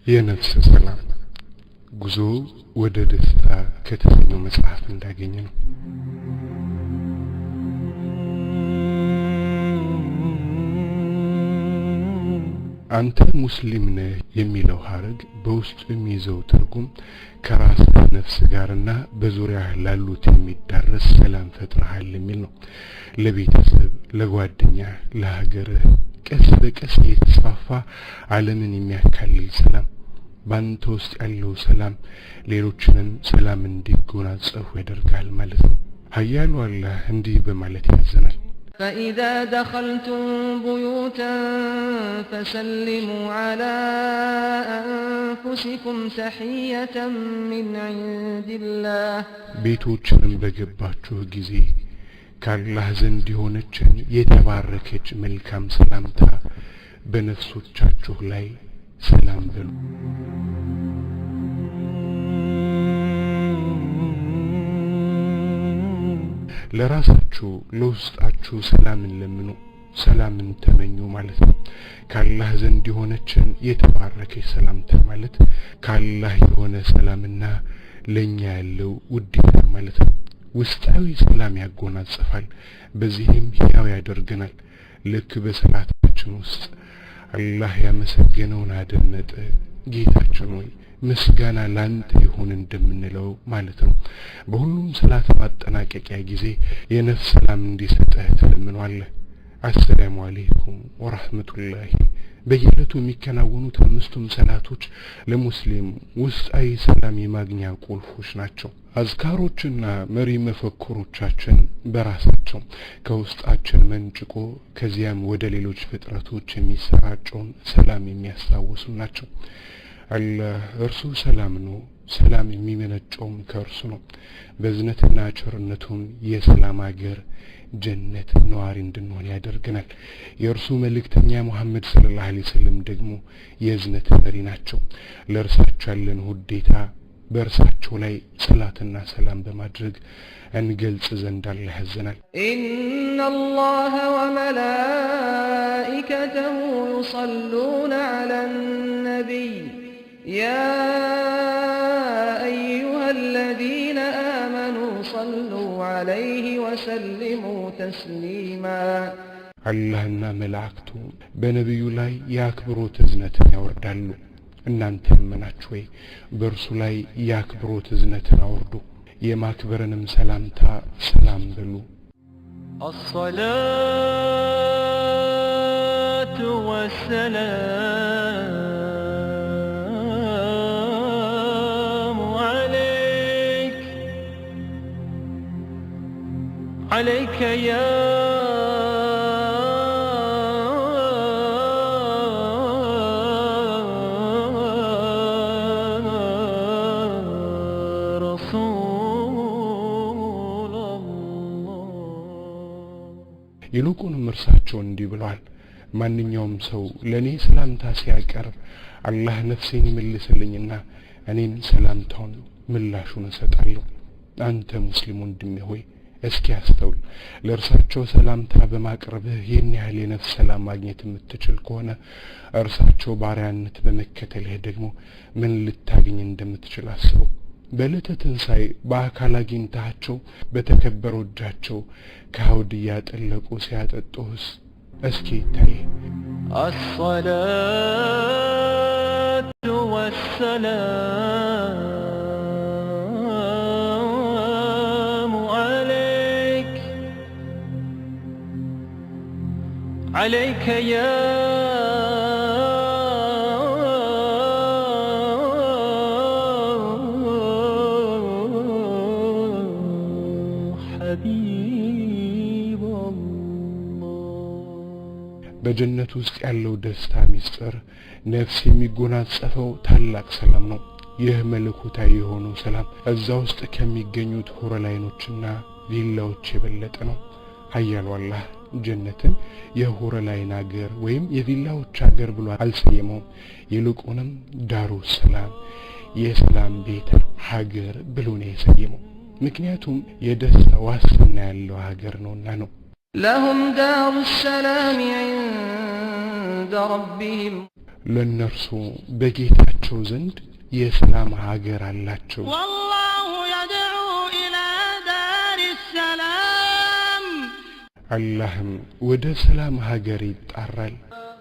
የነፍስ ሰላም ጉዞ ወደ ደስታ ከተሰኘው መጽሐፍ እንዳገኘ ነው። አንተ ሙስሊም ነህ የሚለው ሐረግ በውስጡ የሚይዘው ትርጉም ከራስ ነፍስ ጋርና በዙሪያ ላሉት የሚዳረስ ሰላም ፈጥረሃል የሚል ነው። ለቤተሰብ፣ ለጓደኛ፣ ለሀገርህ ቀስ በቀስ እየተስፋፋ ዓለምን የሚያካልል ሰላም ባንተ ውስጥ ያለው ሰላም ሌሎችንም ሰላም እንዲጎናጸፉ ያደርጋል ማለት ነው። ኃያሉ አላህ እንዲህ በማለት ያዘናል። فإذا دخلتم بيوتا فسلموا على أنفسكم تحية من عند الله ቤቶችንም በገባችሁ ጊዜ ከአላህ ዘንድ የሆነችን የተባረከች መልካም ሰላምታ በነፍሶቻችሁ ላይ ሰላም በሉ። ለራሳችሁ ለውስጣችሁ ሰላምን ለምኑ፣ ሰላምን ተመኙ ማለት ነው። ከአላህ ዘንድ የሆነችን የተባረከች ሰላምታ ማለት ከአላህ የሆነ ሰላምና ለኛ ያለው ውዴታ ማለት ነው። ውስጣዊ ሰላም ያጎናጽፋል፣ በዚህም ሕያው ያደርገናል። ልክ በሰላታችን ውስጥ አላህ ያመሰገነውን አደመጠ፣ ጌታችን ሆይ ምስጋና ላንተ ይሁን እንደምንለው ማለት ነው። በሁሉም ሰላት ማጠናቀቂያ ጊዜ የነፍስ ሰላም እንዲሰጥህ ትለምናለህ። አሰላሙ አለይኩም ወራህመቱላሂ። በየዕለቱ የሚከናወኑት አምስቱም ሰላቶች ለሙስሊም ውስጣዊ ሰላም የማግኛ ቁልፎች ናቸው። አዝካሮችና መሪ መፈክሮቻችን በራሳቸው ከውስጣችን መንጭቆ ከዚያም ወደ ሌሎች ፍጥረቶች የሚሰራጨውን ሰላም የሚያስታውሱ ናቸው። አላህ እርሱ ሰላም ነው፣ ሰላም የሚመነጨውም ከእርሱ ነው። በእዝነትና ቸርነቱም የሰላም አገር ጀነት ነዋሪ እንድንሆን ያደርገናል። የእርሱ መልእክተኛ ሙሐመድ ሰለላሁ ዐለይሂ ወሰለም ደግሞ የእዝነት መሪ ናቸው። ለእርሳቸው ያለን ውዴታ በእርሳቸው ላይ ሰላትና ሰላም በማድረግ እንገልጽ ዘንድ አላህ ያዘናል። ኢነላህ ወመላኢከተሁ ዩሰሉነ ዐለን ነቢይ يا أيها الذين آمنوا صلوا عليه وسلموا تسليما اللهنا ملائكته بنبي لاي يكبروا تزنتنا يوردالو እናንተ ምናችሁ ወይ በእርሱ ላይ ያክብሩት እዝነትን አውርዱ የማክበርንም ሰላምታ ሰላም በሉ። الصلاة والسلام عليك يا رسول الله. ይልቁንም እርሳቸው እንዲህ ብለዋል፣ ማንኛውም ሰው ለኔ ሰላምታ ሲያቀርብ አላህ ነፍሴን ይመልስልኝና እኔም ሰላምታውን ምላሹን እሰጣለሁ። አንተ ሙስሊም ወንድሜ ሆይ እስኪ አስተውል። ለእርሳቸው ሰላምታ በማቅረብህ ይህን ያህል የነፍስ ሰላም ማግኘት የምትችል ከሆነ እርሳቸው ባሪያነት በመከተልህ ደግሞ ምን ልታገኝ እንደምትችል አስበው። በዕለተ ትንሣኤ በአካል አግኝተሃቸው በተከበረው እጃቸው ከአውድ እያጠለቁ ሲያጠጡህስ እስኪ ይታይ። الصلاة والسلام عليك يا حبيب الله. በጀነት ውስጥ ያለው ደስታ ሚስጥር ነፍስ የሚጎናጸፈው ታላቅ ሰላም ነው። ይህ መለኮታዊ የሆነው ሰላም እዛ ውስጥ ከሚገኙት ሁረላይኖችና ቪላዎች የበለጠ ነው። ኃያሉ አላህ ጀነትን የሁረላይን አገር ወይም የቪላዎች አገር ብሎ አልሰየመውም። ይልቁንም ዳሩ ሰላም የሰላም ቤት ሀገር ብሎ ነው የሰየመው። ምክንያቱም የደስታ ዋስትና ያለው ሀገር ነውና ነው። لهم دار السلام عند ربهم ለነርሱ በጌታቸው ዘንድ የሰላም ሀገር አላቸው والله يدعو إلى دار السلام አላህም ወደ ሰላም ሀገር ይጣራል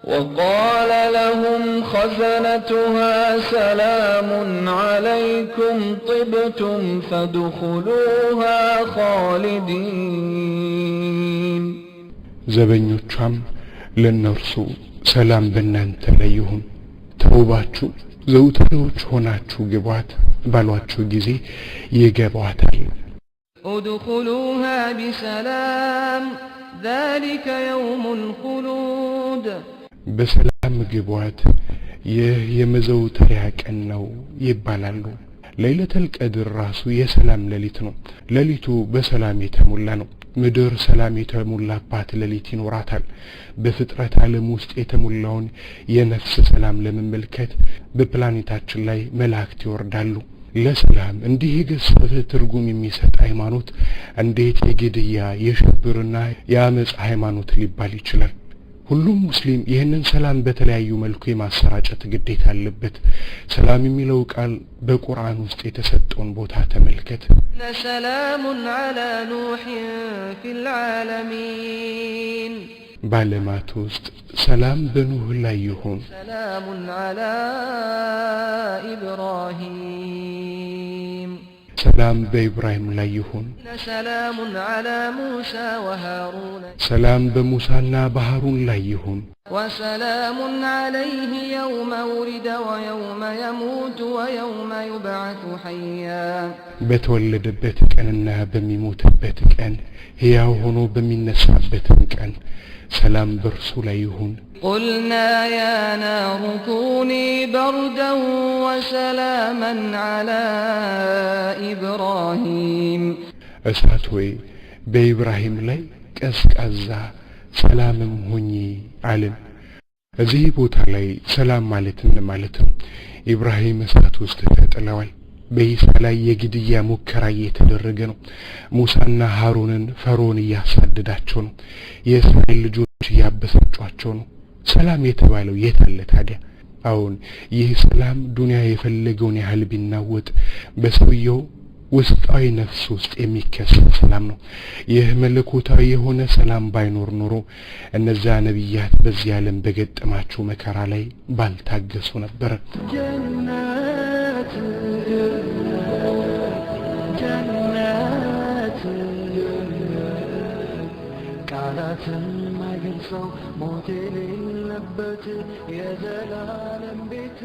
وقال لهم خزنتها سلام عليكم طبتم فادخلوها خالدين ዘበኞቿም ለነርሱ ሰላም በእናንተ ላይ ይሁን ተውባችሁ ዘውትሮች ሆናችሁ ግቧት ባሏችሁ ጊዜ ይገቧታል ادخلوها بسلام ذلك يوم الخلود በሰላም ግቧት ይህ የመዘውተሪያ ቀን ነው ይባላሉ ለይለተል ቀድር ራሱ የሰላም ሌሊት ነው ሌሊቱ በሰላም የተሞላ ነው ምድር ሰላም የተሞላባት ሌሊት ይኖራታል በፍጥረት ዓለም ውስጥ የተሞላውን የነፍስ ሰላም ለመመልከት በፕላኔታችን ላይ መላእክት ይወርዳሉ ለሰላም እንዲህ የገሰፈ ትርጉም የሚሰጥ ሃይማኖት እንዴት የግድያ የሽብርና የአመጽ ሃይማኖት ሊባል ይችላል ሁሉም ሙስሊም ይህንን ሰላም በተለያዩ መልኩ የማሰራጨት ግዴታ አለበት ሰላም የሚለው ቃል በቁርአን ውስጥ የተሰጠውን ቦታ ተመልከት سلام على نوح في العالمين ባለማት ውስጥ ሰላም በኑህ ላይ ይሁን سلام على إبراهيم ሰላም በኢብራሂም ላይ ይሁን سلام على موسى وهارون ሰላም በሙሳና በሃሩን ላይ ይሁን وسلام عليه يوم ولد ويوم يموت ويوم يبعث حيا በተወለደበት ቀንና በሚሞትበት ቀን ሕያው ሆኖ በሚነሳበትም ቀን ሰላም በርሱ ላይ ይሁን قلنا يا نار كوني بردا وسلاما على إبراهيم እሳት ሆይ በኢብራሂም ላይ ቀዝቃዛ ሰላምም ሁኚ አለን እዚህ ቦታ ላይ ሰላም ማለት ምን ማለት ነው ኢብራሂም እሳት ውስጥ ተጥለዋል በኢሳ ላይ የግድያ ሙከራ እየተደረገ ነው ሙሳና ሃሩንን ፈርዖን እያሳደዳቸው ነው የእስራኤል ልጆች እያበሳጯቸው ነው ሰላም የተባለው የት አለ ታዲያ አሁን ይህ ሰላም ዱንያ የፈለገውን ያህል ቢናወጥ በሰውየው ውስጣዊ ነፍስ ውስጥ የሚከሰት ሰላም ነው ይህ መለኮታዊ የሆነ ሰላም ባይኖር ኖሮ እነዛ ነብያት በዚህ ዓለም በገጠማቸው መከራ ላይ ባልታገሱ ነበር جنات ቃላት የማይገልጸው ሞት የሌለበት የዘላለም ቤት